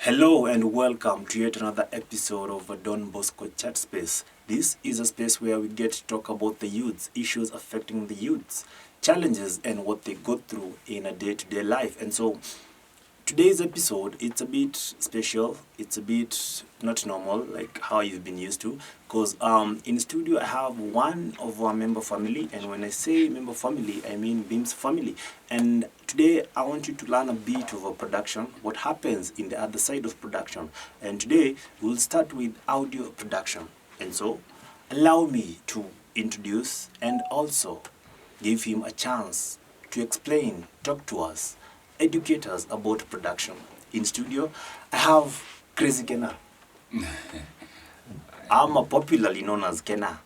Hello and welcome to yet another episode of Bosco Chat Space. This is a space where we get to talk about the youths, issues affecting the youths, challenges and what they go through in a day-to-day life. And so today's episode, it's a bit special. It's a bit not normal, like how you've been used to. Because in studio, I have one of our member family. And when I say member family, I mean Beam's family. And today, I want you to learn a bit of a production, what happens in the other side of production. And today, we'll start with audio production. And so, allow me to introduce and also give him a chance to explain, talk to us, educate us about production. In studio, I have Crazy Kena. I'm popularly known as Kena.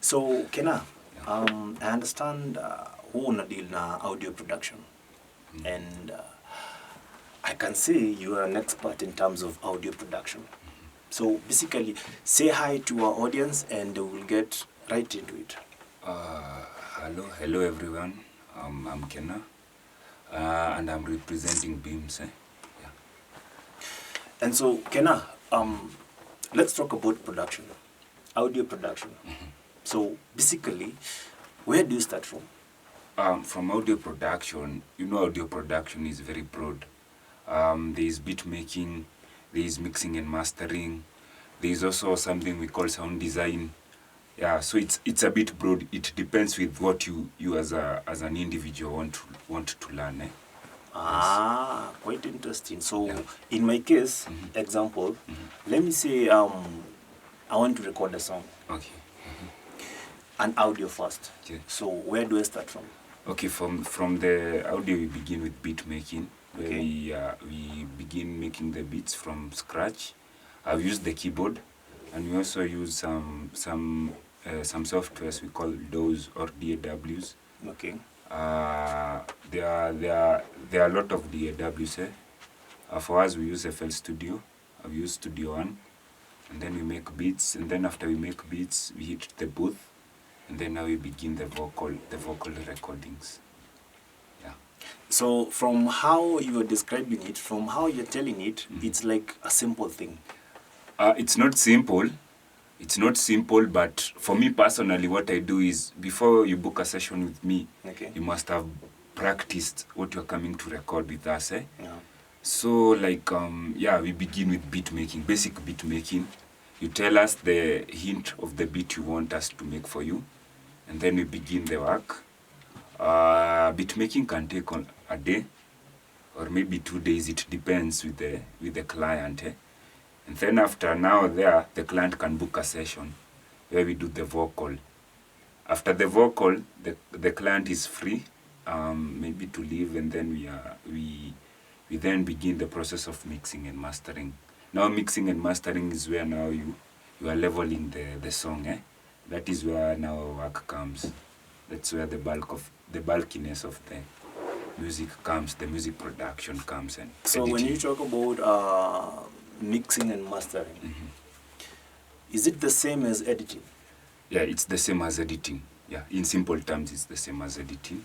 So, Kena, I understand who na deal na audio production. And I can say you are an expert in terms of audio production. So, basically, say hi to our audience and we'll get right into it. Hello everyone. I'm Kena. And I'm representing Beams. Yeah. And so, Kena, let's talk about production, audio production. So, basically, where do you start from? From audio production, audio production is very broad. There is beat making, there is mixing and mastering. There is also something we call sound design. Yeah, so it's a bit broad. It depends with what you as an individual want to learn. Quite interesting. So, in my case, example, let me say I want to record a song. Okay. An audio first. Okay. So, where do I start from? Okay, from the audio we begin with beat making, where we begin making the beats from scratch. I've used the keyboard, and we also use some softwares we call DAWs or DAWs. Okay. There are a lot of DAWs. For us, we use FL Studio. I've used Studio One, and then we make beats. And then after we make beats, we hit the booth, and then now we begin the vocal recordings. Yeah. So, from how you are describing it, from how you're telling it, it's like a simple thing. It's not simple. It's not simple, but for me personally, what I do is before you book a session with me, you must have practiced what you're coming to record with us. Yeah. So we begin with beat making, basic beat making. You tell us the hint of the beat you want us to make for you, and then we begin the work. Beat making can take on a day or maybe 2 days. It depends with the client. And then after the client can book a session where we do the vocal. After the vocal, the client is free, maybe to leave, and then we then begin the process of mixing and mastering. Now mixing and mastering is where now you are leveling the song. That is where now work comes. That's where the bulkiness of the music comes, the music production comes. And so editing. When you talk about mixing and mastering, is it the same as editing? Yeah, it's the same as editing. Yeah, in simple terms, it's the same as editing.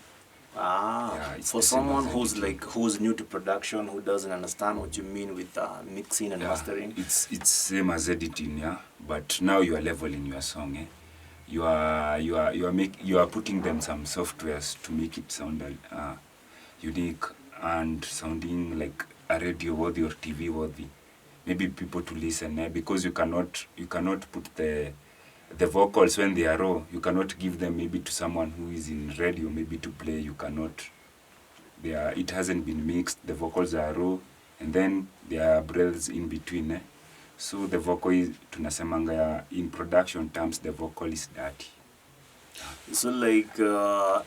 For someone who's new to production, who doesn't understand what you mean with mixing and mastering, it's same as editing. Yeah, but now you are leveling your song. You are putting them some softwares to make it sound unique and sounding like a radio worthy or TV worthy. Maybe people to listen, because you cannot put the vocals when they are raw. You cannot give them maybe to someone who is in radio, maybe to play. You cannot. It hasn't been mixed. The vocals are raw, and then there are breaths in between. So the vocal is, tunasemanga in production terms, the vocal is dirty. So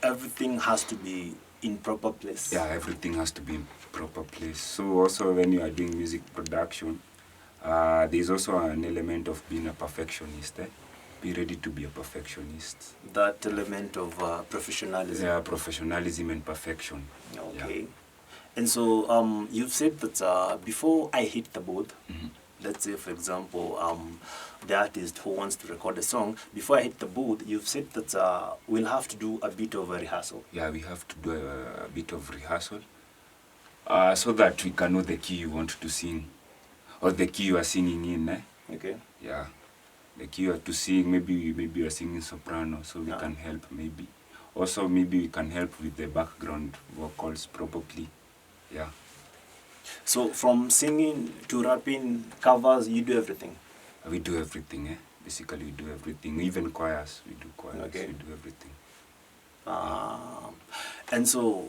everything has to be in proper place. Yeah, everything has to be in proper place. So also when you are doing music production, there's also an element of being a perfectionist. Be ready to be a perfectionist. That element of professionalism. Yeah, professionalism and perfection. Okay. Yeah. And so you've said that before I hit the booth, let's say for example, the artist who wants to record a song, before I hit the booth, you've said that we'll have to do a bit of a rehearsal. Yeah, we have to do a bit of rehearsal so that we can know the key you want to sing. or the key you are singing in. Okay. Yeah, the key you are to sing. Maybe you are singing soprano, so we Yeah. can help maybe. Also, maybe we can help with the background vocals, probably. Yeah. So from singing to rapping, covers, you do everything. We do everything. Basically, we do everything. Even choirs, we do choirs. Okay. We do everything. And so,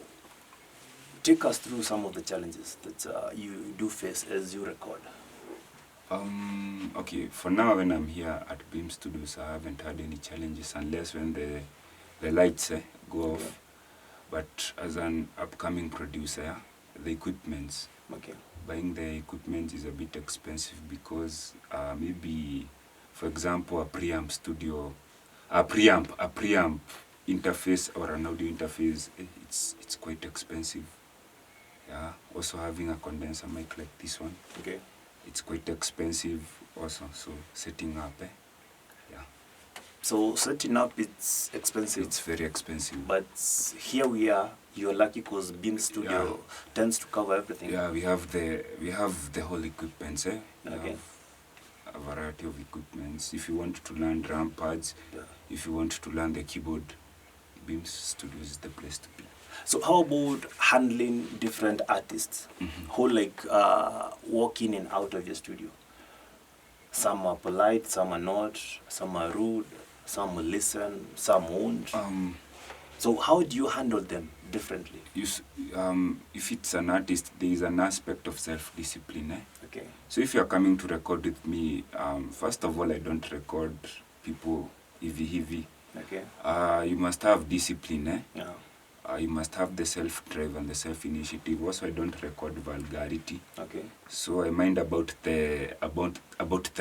take us through some of the challenges that you do face as you record. Okay, for now when I'm here at Beam Studios, I haven't had any challenges unless when the lights go Okay. off. But as an upcoming producer, the equipments, Okay. buying the equipment is a bit expensive because maybe, for example, a preamp interface or an audio interface, it's quite expensive. Yeah. Also having a condenser mic like this one. Okay. It's quite expensive also, so setting up, yeah. So setting up, it's expensive. It's very expensive. But here we are. You're lucky because Beam Studio tends to cover everything. Yeah, we have the whole equipment. We Okay. have a variety of equipments. If you want to learn drum pads, if you want to learn the keyboard, Beam Studio is the place to be. So how about handling different artists who walk in and out of your studio? Some are polite, some are not, some are rude, some will listen, some won't. So how do you handle them differently? If it's an artist, there is an aspect of self-discipline. Okay. So if you're coming to record with me, first of all, I don't record people heavy. Okay. You must have discipline. Yeah. You must have the self-drive and the self-initiative. Also, I don't record vulgarity. Okay. So I mind about the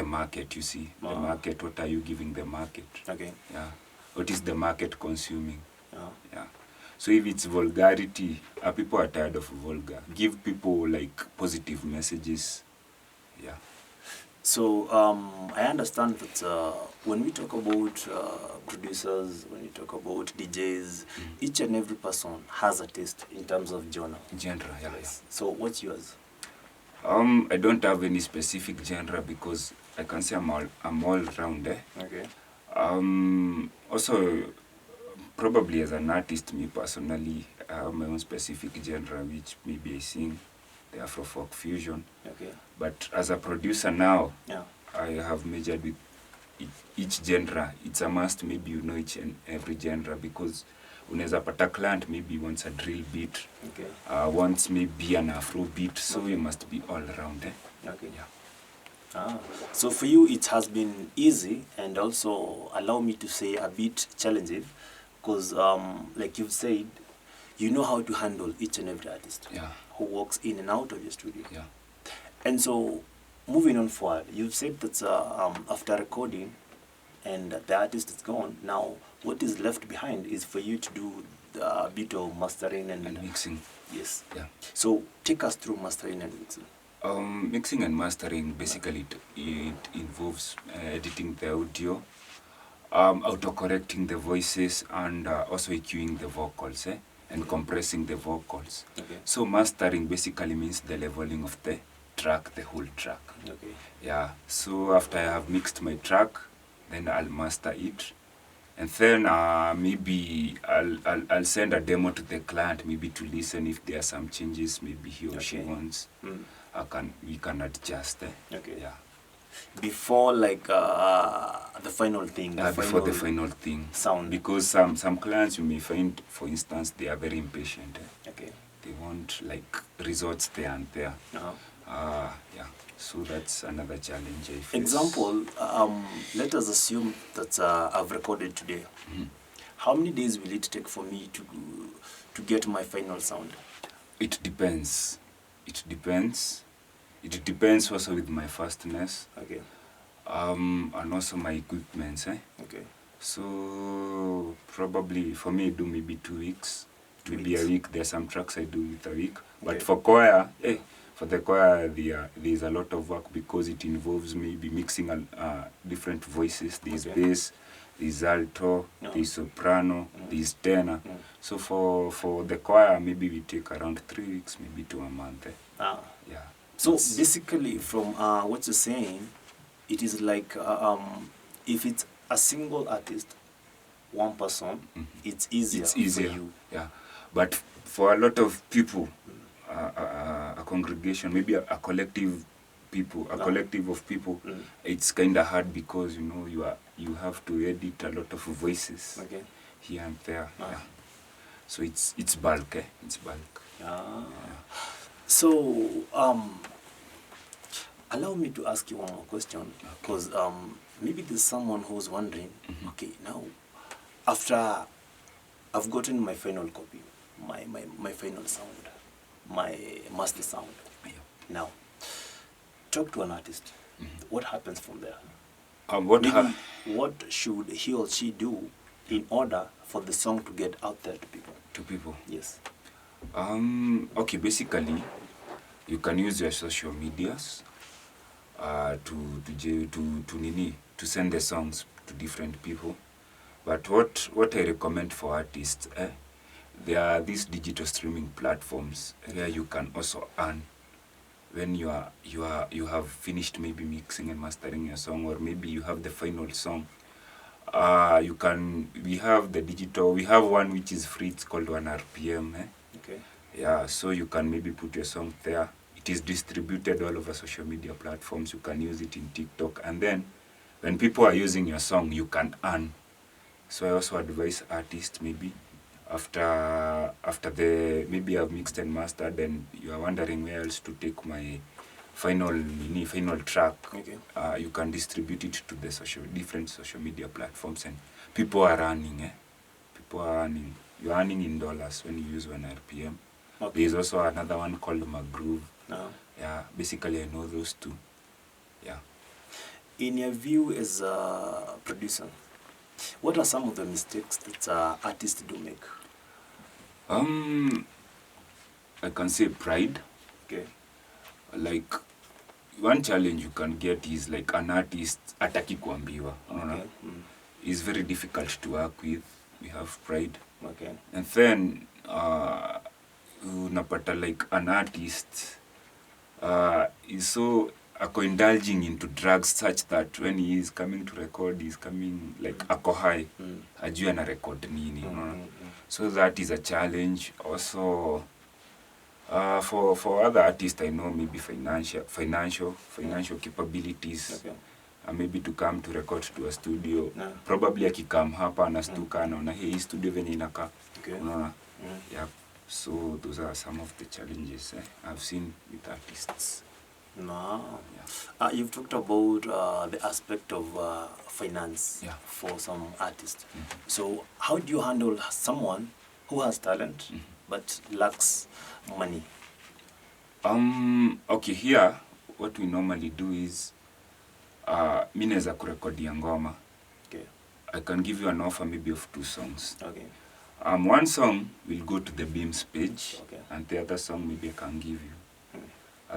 market. You see, the market. What are you giving the market? Okay. Yeah. What is the market consuming? Yeah. So if it's vulgarity, people are tired of vulgar. Give people like positive messages. Yeah. So I understand that when we talk about producers, when we talk about DJs, each and every person has a taste in terms of genre. Genre, yeah. So what's yours? I don't have any specific genre because I can say I'm all round. Okay. Also, probably as an artist, me personally, I have my own specific genre, which maybe I sing the Afro folk fusion. Okay. But as a producer now, Yeah. I have measured with each genre. It's a must, maybe you know each and every genre because unaweza pata client maybe wants a drill beat, Okay. wants maybe an Afro beat, so you must be all around. Okay. Yeah. So for you, it has been easy and also allow me to say a bit challenging because, like you've said, you know how to handle each and every artist who walks in and out of your studio. Yeah. And so, moving on forward, you've said that after recording and the artist is gone, now what is left behind is for you to do a bit of mastering and mixing. Yes. Yeah. So take us through mastering and mixing. Mixing and mastering, basically it involves editing the audio, auto-correcting the voices, and also EQing the vocals, and compressing the vocals. Okay. So mastering basically means the leveling of the track, the whole track. Okay. Yeah. So after I have mixed my track, then I'll master it, and then maybe I'll send a demo to the client, maybe to listen if there are some changes, maybe he or she wants. We can adjust. Okay. Yeah. Before the final thing. Before the final thing. Sound. Because some clients you may find, for instance, they are very impatient. Okay. They want like results there and there. Yeah. So that's another challenge I face. Example, let us assume that I've recorded today. How many days will it take for me to get my final sound? It depends. It depends also with my fastness. Okay. And also my equipment. Okay. So probably for me, I do maybe 2 weeks. Maybe a week. There's some tracks I do with a week. But for choir, for the choir, there's a lot of work because it involves maybe mixing different voices. There's bass, there's alto, there's soprano, there's tenor. So for the choir, maybe we take around 3 weeks, maybe to a month. Yeah. So It's- basically, from what you're saying, it is like if it's a single artist, one person, it's easier, it's easier. for you. Yeah, but for a lot of people, a congregation, maybe a collective people, a No. collective of people, it's kind of hard because you have to edit a lot of voices Okay. here and there. Ah. Yeah. So it's bulk, It's bulk. Ah. So allow me to ask you one more question, because maybe there's someone who's wondering. Okay, now after I've gotten my final copy, my final sound, my master sound. Yeah. Now, talk to an artist. What happens from there? What What should he or she do in order for the song to get out there to people? to people? Yes. Okay, basically, you can use your social medias to send the songs to different people. But what I recommend for artists, there are these digital streaming platforms where you can also earn when you have finished maybe mixing and mastering your song, or maybe you have the final song. We have one which is free. It's called 1 RPM. Okay. Yeah, so you can maybe put your song there. It is distributed all over social media platforms. You can use it in TikTok, and then when people are using your song, you can earn. So I also advise artists, maybe after maybe I've mixed and mastered, and you are wondering where else to take my final track. Okay. You can distribute it to the different social media platforms, and people are earning. People are earning. You're earning in dollars when you use 1 RPM. Okay. There's also another one called Magroove. Now, Yeah, basically I know those two. Yeah. in your view as a producer, what are some of the mistakes that artists do make? I can say pride. Okay. Like one challenge you can get is like an artist ataki kuambiwa. Okay. It's very difficult to work with. We have pride. Okay. And then unapata like an artist is so indulging into drugs such that when he is coming to record, he's coming like ako high, ajui ana record nini, so that is a challenge. Also for other artists, I know maybe financial capabilities. Okay. Maybe to come to record to a studio. No. Probably akikam hapa anastuka anaona hii studio venye inakaa. Okay. Unaona? Yeah. So those are some of the challenges I've seen with artists. No. Yeah. You've talked about the aspect of finance, Yeah. for some artists. So how do you handle someone who has talent but lacks money? Okay, here what we normally do is mi naweza kurekodia ngoma. Okay. I can give you an offer maybe of 2 songs. Okay. One song will go to the Beams page, Okay. and the other song maybe I can give you.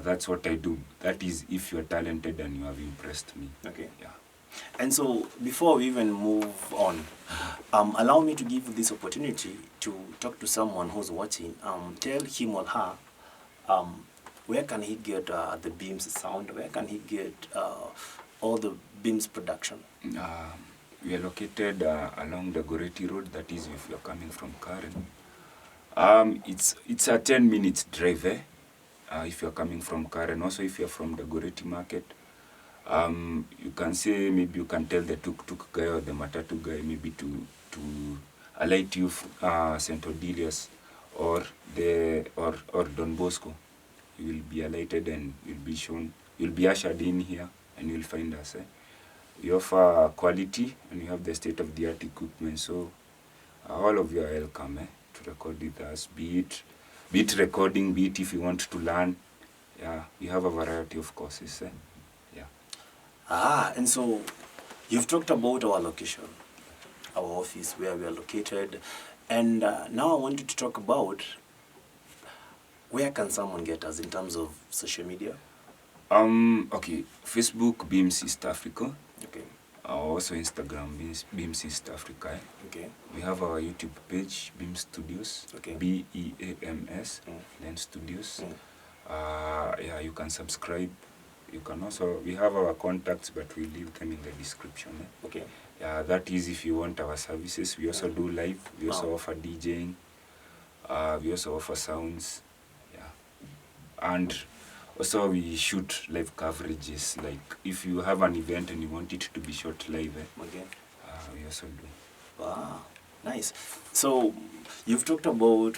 That's what I do. That is if you are talented and you have impressed me. Okay. Yeah. And so before we even move on, allow me to give you this opportunity to talk to someone who's watching. Tell him or her where can he get the Beams sound? Where can he get all the Beams production? We are located along the Goreti Road. That is if you are coming from Karen. It's a 10 minutes drive. If you are coming from Karen. Also, if you are from the Goreti Market, you can say, maybe you can tell the tuk-tuk guy or the matatu guy maybe to alight you St. Odilius or Don Bosco. You will be alighted and you'll be ushered in here and you'll find us. We offer quality and we have the state-of-the-art equipment, so all of you are welcome to record with us, be it recording, be it if you want to learn. Yeah, we have a variety of courses. Yeah. And so you've talked about our location, our office, where we are located, and now I want you to talk about where can someone get us in terms of social media? Okay, Facebook, Beams East Africa. Okay. Also Instagram, Beams East Africa. Okay. We have our YouTube page, Beams Studios. Okay. BEAMS, then Studios. Yeah, you can subscribe. You can also, we have our contacts, but we leave them in the description. Okay. Yeah, that is if you want our services. We also do live. We also offer DJing. We also offer sounds. Yeah. And also we shoot live coverages. Like if you have an event and you want it to be shot live, Okay. we also do. Wow, nice. So you've talked about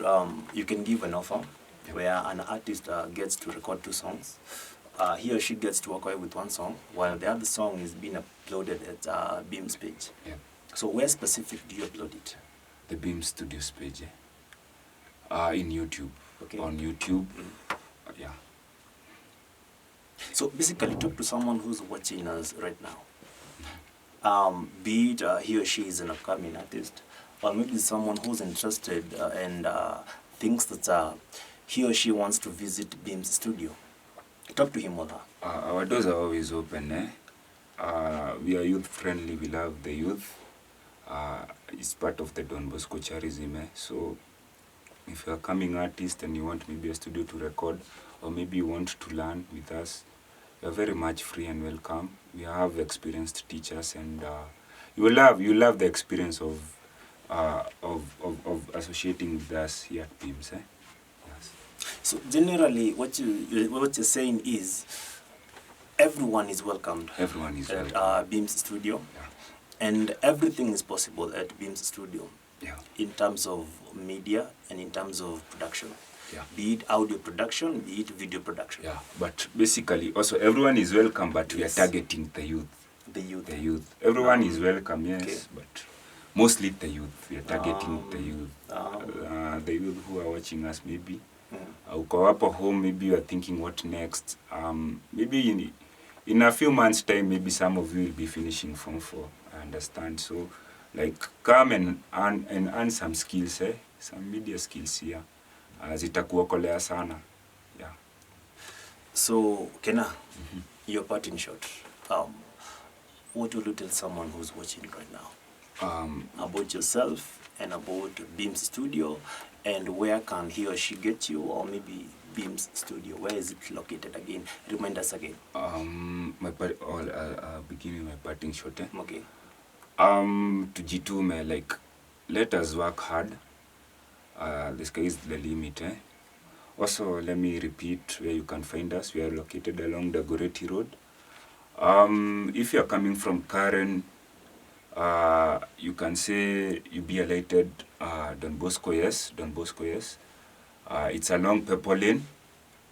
you can give an offer where an artist gets to record 2 songs. He or she gets to walk away with 1 song, while the other song is being uploaded at Beam's page. Yeah. So where specific do you upload it? The Beam Studios page. In YouTube. Okay. On YouTube. Yeah. So basically, talk to someone who's watching us right now. Be it he or she is an upcoming artist, or maybe someone who's interested and thinks that he or she wants to visit Beam's studio. Talk to him or her. Our doors are always open. We are youth friendly. We love the youth. It's part of the Don Bosco charism. So if you're a coming artist and you want maybe a studio to record, or maybe you want to learn with us, you're very much free and welcome. We have experienced teachers, and you love the experience of associating with us here at Beams. Yes. So generally, what you're saying is everyone is welcomed. Everyone is at welcome. Beam's studio, Yeah. and everything is possible at Beam's studio. Yeah. In terms of media and in terms of production. Yeah. Be it audio production, be it video production. Yeah, but basically also everyone is welcome, but we are Yes. targeting the youth. The youth. The youth. Everyone is welcome, yes, Okay. but mostly the youth. We are targeting the youth. The youth who are watching us maybe. Uko hapo home, maybe you are thinking what next. Maybe in a few months time, maybe some of you will be finishing Form 4. I understand. So like come and earn some skills, some media skills here. Zitakuokolea sana. Yeah. So, Kena, your part in short, what will you tell someone who's watching right now about yourself and about Beam's studio, and where can he or she get you, or maybe Beam's studio, where is it located again? Remind us again. Beginning my parting shot. Okay. Tujitume, like, let us work hard. The sky is the limit. Also, let me repeat where you can find us. We are located along the Goreti Road. If you are coming from Karen, you can say you be alighted Don Bosco, yes. Don Bosco, yes. It's along Purple Lane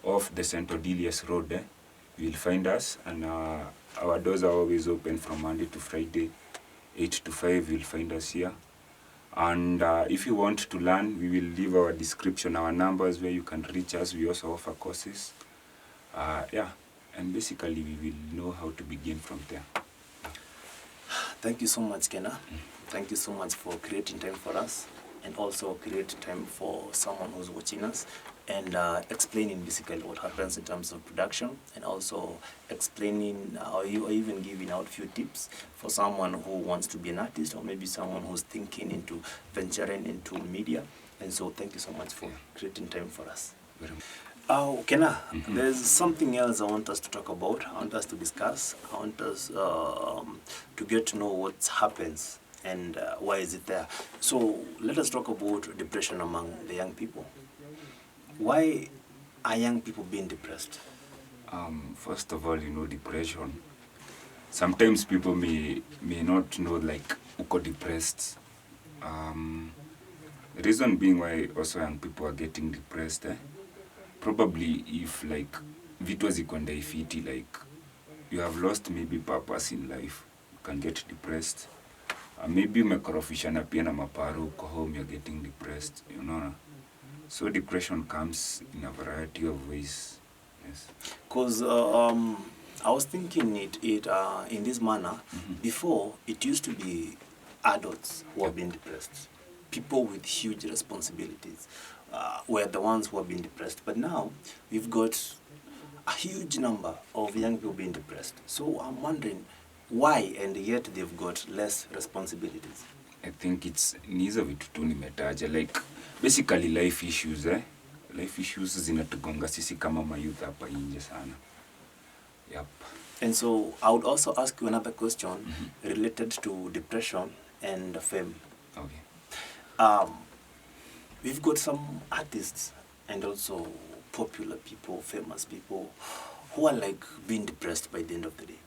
off the St. Odilius Road. You will find us, and our doors are always open from Monday to Friday, 8 to 5. You will find us here. And if you want to learn, we will leave our description, our numbers where you can reach us. We also offer courses. Yeah, and basically we will know how to begin from there. Thank you so much, Kena. Thank you so much for creating time for us, and also create time for someone who's watching us, and explaining basically what happens in terms of production, and also explaining or even giving out few tips for someone who wants to be an artist, or maybe someone who's thinking into venturing into media. And so thank you so much for creating time for us. Kena, there's something else I want us to talk about. I want us to discuss. I want us to get to know what happens and why is it there. So let us talk about depression among the young people. Why are young people being depressed? First of all, depression. Sometimes people may not know, like, uko depressed. The reason being why also young people are getting depressed, probably if, like, vitu zikwenda ifiti, like, you have lost maybe purpose in life, you can get depressed. Maybe umekorofishana pia na maparo uko home, you're getting depressed, So depression comes in a variety of ways. Yes. Because I was thinking it in this manner. Before, it used to be adults who have been depressed. People with huge responsibilities were the ones who have been depressed. But now, we've got a huge number of young people being depressed. So I'm wondering why, and yet they've got less responsibilities. I think it's nizo vitu tu nimetaja, like basically life issues, life issues zinatugonga sisi kama mayouth hapa nje sana. Yep. And so I would also ask you another question related to depression and fame. Okay. We've got some artists and also popular people, famous people, who are like being depressed by the end of the day.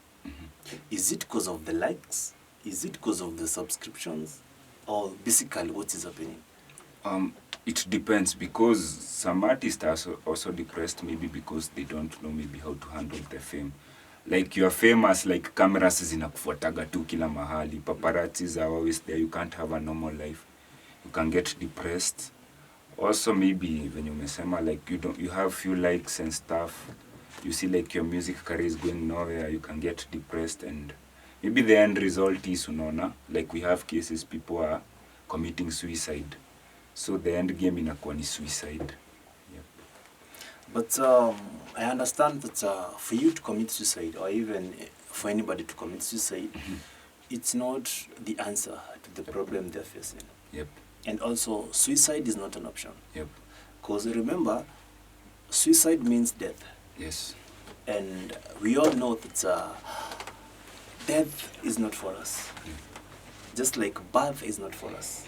Is it because of the likes? Is it because of the subscriptions? Or basically what is happening? It depends, because some artists are also depressed maybe because they don't know maybe how to handle their fame. Like you are famous, like cameras zinakufuataga tu kila mahali, paparazzis are always there, you can't have a normal life. You can get depressed. Also maybe when you umesema like you have few likes and stuff, you see like your music career is going nowhere, you can get depressed, and maybe the end result is unaona, like we have cases people are committing suicide. So the end game inakuwa ni suicide. Yep. But I understand that for you to commit suicide, or even for anybody to commit suicide, it's not the answer to the problem they're facing. Yep. And also, suicide is not an option. Yep. Because remember, suicide means death. Yes. And we all know that death is not for us. Just like birth is not for us.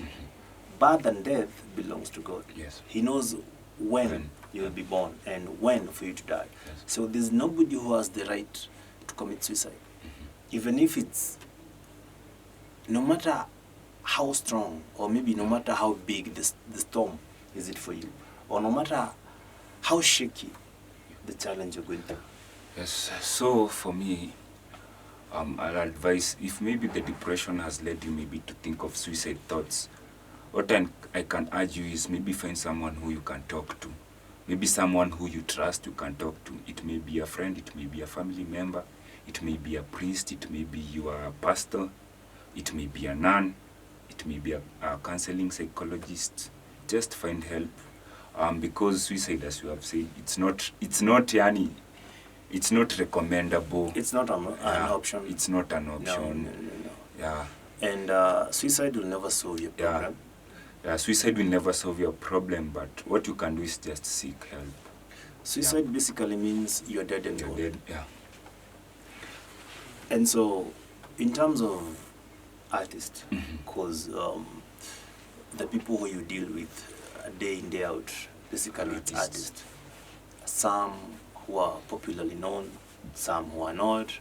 Birth and death belongs to God. Yes. He knows when you will be born and when for you to die. Yes. So there's nobody who has the right to commit suicide. Even if it's, no matter how strong, or maybe no matter how big the storm is it for you, or no matter how shaky the challenge you're going through. Yes. So for me, I'll advise, if maybe the depression has led you maybe to think of suicide thoughts, what I can urge you is maybe find someone who you can talk to. Maybe someone who you trust you can talk to. It may be a friend, it may be a family member, it may be a priest, it may be your pastor, it may be a nun, it may be a counseling psychologist. Just find help. Because suicide, as you have said, it's not recommendable. It's not an option. It's not an option. No. Yeah. And suicide will never solve your problem. Yeah, suicide will never solve your problem, but what you can do is just seek help. Suicide basically means you're dead and You're gone. dead, yeah. And so, in terms of artists, because the people who you deal with day in, day out, basically it's artists. Some who are popularly known, some who are not,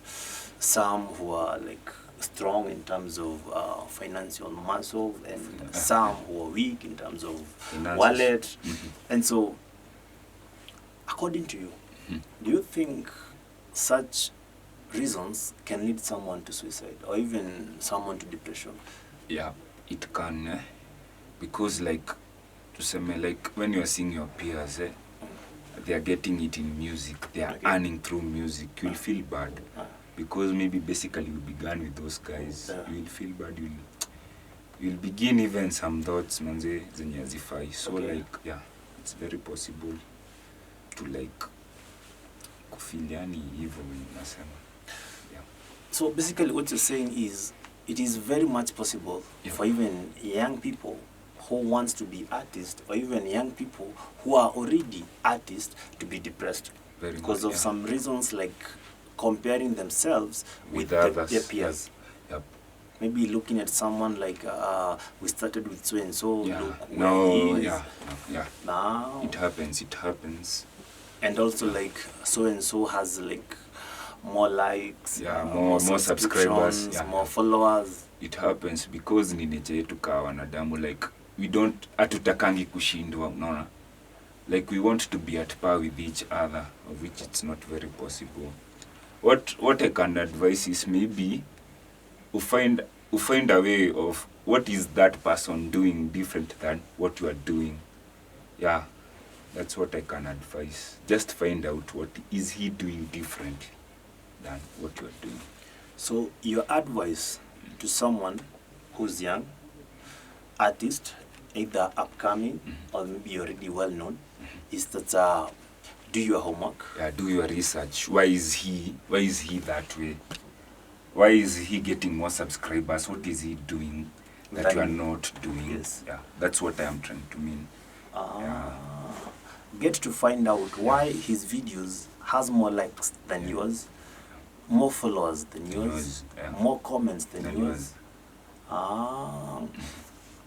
some who are like strong in terms of financial muscle, and some who are weak in terms of wallet. And so, according to you, do you think such reasons can lead someone to suicide or even someone to depression? Yeah, it can, because like, to say, like when you are seeing your peers, they are getting it in music, they are earning through music, you'll feel bad. Because maybe basically you began with those guys, you will feel bad, you'll begin even some thoughts manze zenye hazifai. So like, yeah, it's very possible to like kufeel yani hivyo nasema. Yeah. So basically what you're saying is it is very much possible for even young people who wants to be artists, or even young people who are already artists, to be depressed because of some reasons, like comparing themselves with their peers. Yep. Maybe looking at someone like we started with so and so. Look no, where he is. Yeah. Now it happens. And also like so and so has like more likes, more subscribers, more followers. It happens because ni nature yetu kwa wanadamu, like we don't, hatutakangi kushindwa, unaona, like we want to be at par with each other, of which it's not very possible. What I can advise is maybe you find a way of what is that person doing different than what you are doing. Yeah, that's what I can advise. Just find out what is he doing different than what you are doing. So your advice to someone who's young, artist, either upcoming or maybe already well known, is that do your homework. Yeah, do your research. Why is he that way? Why is he getting more subscribers? What is he doing that you are not doing? Yes. Yeah, that's what I am trying to mean. get to find out why his videos has more likes than yours, more followers than yours, more comments than yours.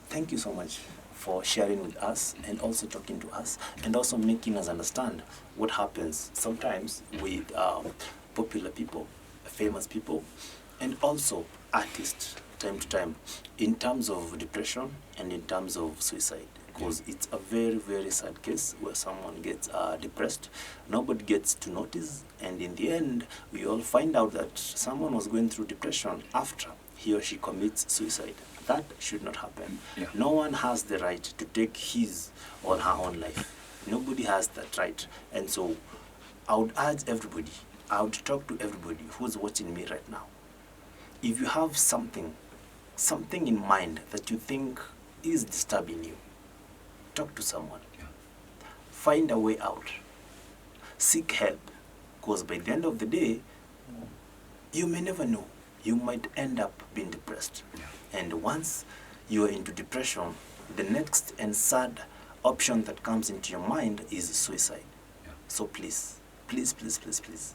Thank you so much for sharing with us and also talking to us and also making us understand what happens sometimes with popular people, famous people, and also artists time to time in terms of depression and in terms of suicide. Because it's a very, very sad case where someone gets depressed, nobody gets to notice, and in the end, we all find out that someone was going through depression after he or she commits suicide. That should not happen. No one has the right to take his or her own life. Nobody has that right. And so I would urge everybody, I would talk to everybody who's watching me right now. If you have something in mind that you think is disturbing you, talk to someone. Find a way out. Seek help. Because by the end of the day, you may never know. You might end up being depressed. And once you are into depression, the next and sad option that comes into your mind is suicide. So please, please, please, please, please,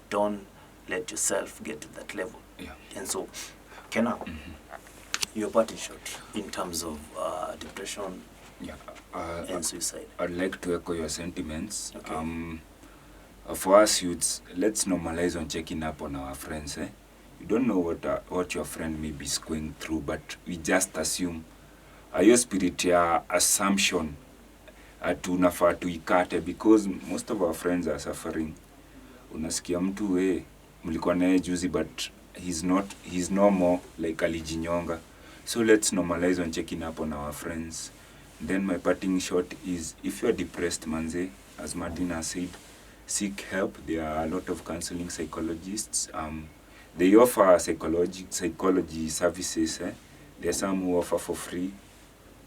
don't let yourself get to that level. And so, Kenna, your parting shot in terms of depression and suicide. I'd like to echo your sentiments. For us youths, let's normalize on checking up on our friends. You don't know what your friend may be going through, but we just assume. Hiyo spirit ya assumption tunafaa tuikate, because most of our friends are suffering. Unasikia mtu mlikuwa naye juzi, but he's no more, like alijinyonga. So let's normalize on checking up on our friends. Then my parting shot is, if you're depressed, manze, as Martina said, seek help. There are a lot of counseling psychologists. They offer psychology services. There are some who offer for free.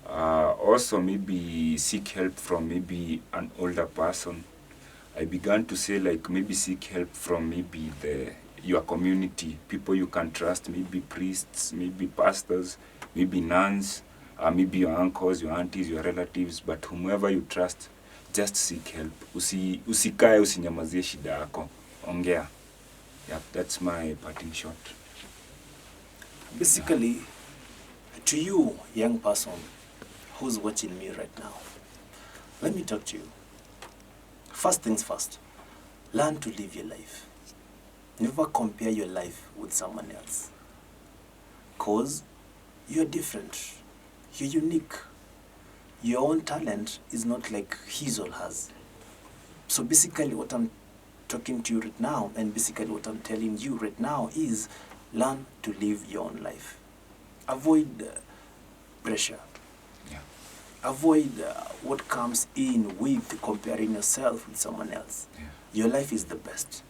Also, maybe seek help from maybe an older person. I began to say, like, maybe seek help from maybe your community, people you can trust, maybe priests, maybe pastors, maybe nuns, maybe your uncles, your aunties, your relatives, but whomever you trust, just seek help. Usikae, usinyamazie shida yako. Ongea. Yeah, that's my parting shot. Basically, to you, young person who's watching me right now, let me talk to you. First things first, learn to live your life. Never compare your life with someone else. Because you're different. You're unique. Your own talent is not like his or hers. So basically what I'm talking to you right now, and basically what I'm telling you right now, is learn to live your own life. Avoid pressure. Avoid what comes in with comparing yourself with someone else. Your life is the best.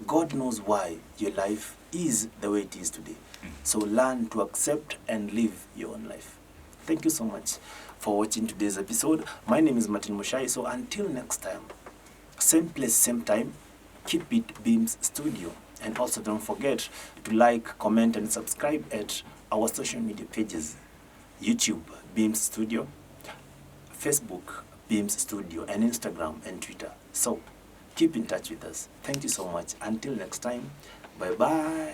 God knows why your life is the way it is today. So learn to accept and live your own life. Thank you so much for watching today's episode. My name is Martin Mushai. So until next time, same place, same time, keep it Beams Studio. And also don't forget to like, comment, and subscribe at our social media pages. YouTube, Beams Studio, Facebook, Beams Studio, and Instagram and Twitter. So keep in touch with us. Thank you so much. Until next time, bye-bye.